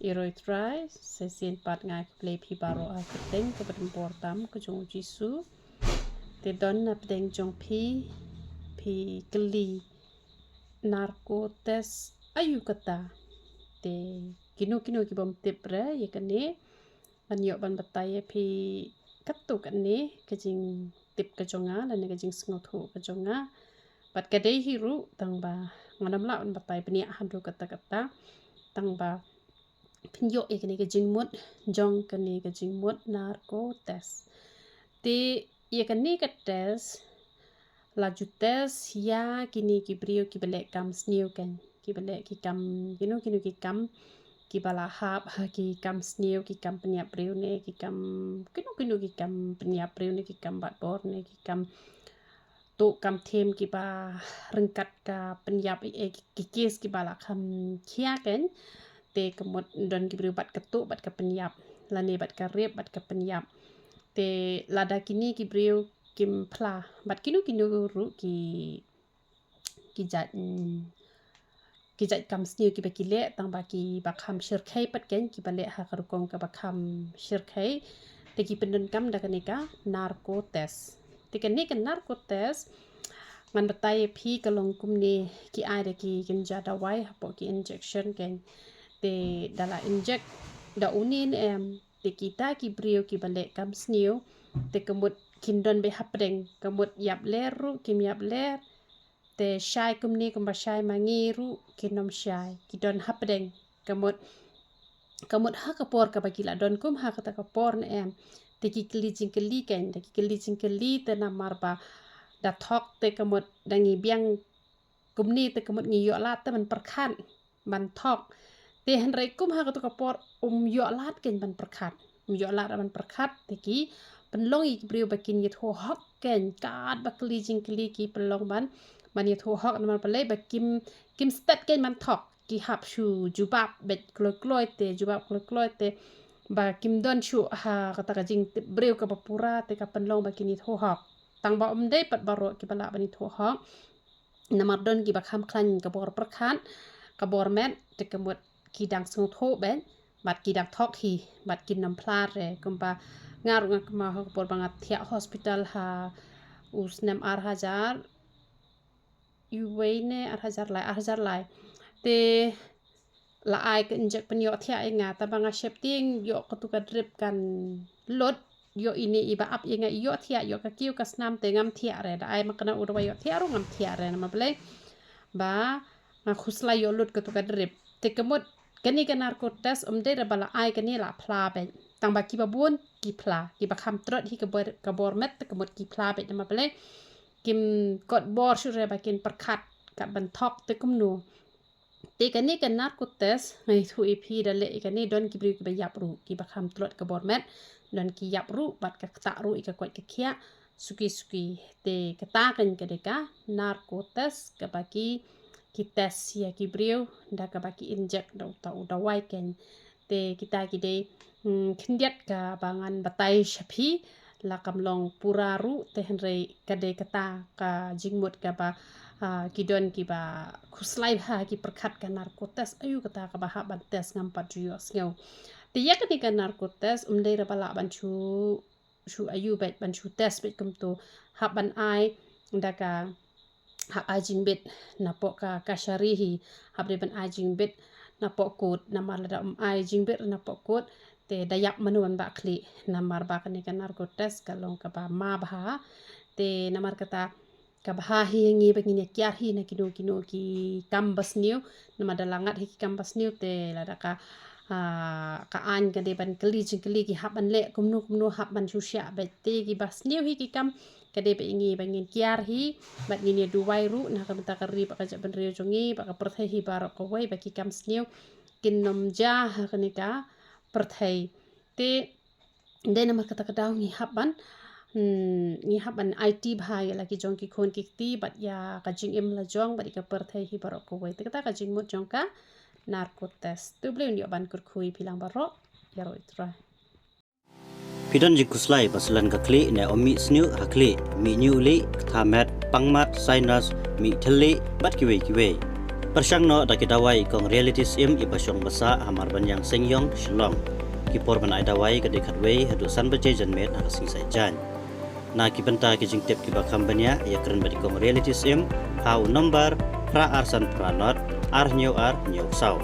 Iroi sesin pat ngai play pi baro a keteng ke pedem portam ke jong jisu te don na pedeng jong pi keli narko tes ayu kata te kinu ki bom tip re ye kane ban yo ban batai pi katu kane ke jing tip ke jonga dan ke jing sngotu ke jonga pat ke dei hiru tang ba nganam la ban batai penia handu kata tang ba pinyo ikani ke jingmut jong kani ke jingmut narko tes te ikani ke tes laju tes ya kini ki brio ki belek kam sniu kan ki belek ki kam kinu ki kam ki bala hap ki kam sniu ki kam penya brio ne ki kam kinu ki kam penya brio ne ki kam bat bor ne ki kam tu kam thêm ki ba rengkat ka penyap ki kis ki bala kam kia kan te kemut don ki beri bat ketuk bat ke penyap lani bat ke rip bat ke penyap te lada kini ki beri kim pla bat kinu ru ki jat kam sniu ki bakile tang baki bakam shirkai pat ken ki bale ha karukong ka bakam shirkai te ki pendon kam da kanika narko tes te kanika narko tes man batai pi kalong kumni ki ada ki kinja dawai hapo ki injection ken te dala inject da unin te kita ki brio ki balik kam sniu te kemut kindon be hapdeng kemut yap leru kim yap ler te shai kumni kumba shai mangiru kinom shai kidon hapdeng kemut ha kapor ka bagila don kum ha kata kapor ne te ki keli ken te ki keli te namar ba da thok te kemut dangi biang kumni te kemut ngi yo lat te man perkhan man thok te hanrai kum ha kata kapor yo lat ken ban perkhat yo lat ban perkhat te ki penlong i brio bakin ye tho hok ken kat bakli jingkli ki penlong ban ye tho hok man pale bakim stat ken man thok ki hap shu jubab bet kloi te jubab kloi te ba kim don shu ha kata ka jing brio ka papura te ka penlong bakin ye tho hok tang ba dei pat baro ki bala ban tho hok namar don ki bakham klan ka bor perkhat ka bor met te kemut ki dang sung tho ben bat ki dang thok hi bat kin nam plar re kumpa ngaru ngakma ha por bangat thia hospital ha usnem ar hajar uwe ne ar hajar lai te la ai ke injek penyo thia inga ta banga shepting yo ketuka drip kan lot yo ini iba ap inga yo thia yo ka kiu ka snam te ngam thia re da ai makana urwa yo thia ro ngam thia re na ble ba na khusla yo lot ketuka drip te kemut kani ka narko tes de bala ai kani la pla ben tang ba ki babun ki pla ki ba kham trot hi ka bor met te kemut ki pla ben ma ble kim kot bor shure ba kin perkhat ka ban thok te kumnu te kani ka narko tes ngai thu ep da le kani don ki bri ki ba yap ru ki ba kham trot ka bor met don ki yap ru bat ka ta ru ka kwat ka khia suki te kata kan ka deka narko tes ka baki ki tes ya ki brio da ka baki inject da wai ken te kita ki de khindiat ka bangan batai shapi la kamlong puraru te henrei ka de kata ka jingmut ka ba kidon ki ba khuslai ha ki perkhat ka narko tes ayu kata ka ba ha ban tes ngam pat juyo ngau te ya ka ka narko tes dei ra bala ban chu ayu bet ban chu tes bet kum to ha ban ai da ka ha ajing bet na po ka kasharihi habre ban ajing bet na po kot na malada ajing bet na po kot te dayak manuan ba kli namar ba kani ka narko tes kalong ka ba ma ba te namar kata ka ba hi ngi ba ngi kya hi na kino ki kambas niu nama dalangat hi kambas niu te lada ka an ka de ban keli ki haban le kumnu haban susya bet te ki bas niu hi ki kam kade be ingi bangin kiar hi bat ni duwai ru na ka mata kari ba ka jaban rio jongi ba ka perthai hi bar ko wai ba ki kam sniu kin nom ja ha kanika perthai te de namar kata ka daw ni haban IT bhai la ki jong ki khon ki ti bat ya ka jing im la jong ba ka perthai hi bar ko wai te kata ka jing mut jong ka narko test tu ble ni ban kur khui pilang baro ya ro itra Pidon jikuslai paslan ka kli ne omi sniu hakli mi niu li thamet pangmat sinus mi thali bat kiwe Persyang no da kidawai kong realities im ipasyong basa hamar banyang sengyong shilong. Kipor manai dawai ka dekatwei hadusan baje janmet harasing saijan. Na kibenta kijing tip kibakam banya ya keren badi kong realities im hau nombar pra arsan pranot ar nyau sau.